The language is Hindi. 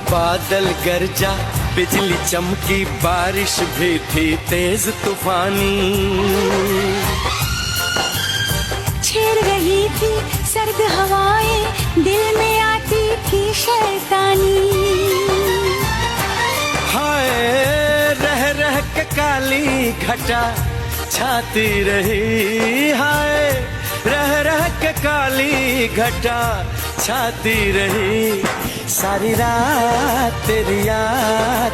बादल गरजा, बिजली चमकी, बारिश भी थी तेज तूफानी। छेड़ रही थी सर्द हवाएं, दिल में आती थी शैतानी। हाय रह रह के काली घटा छाती रही, हाय रह रह के काली घटा छाती रही। सारी रात तेरी याद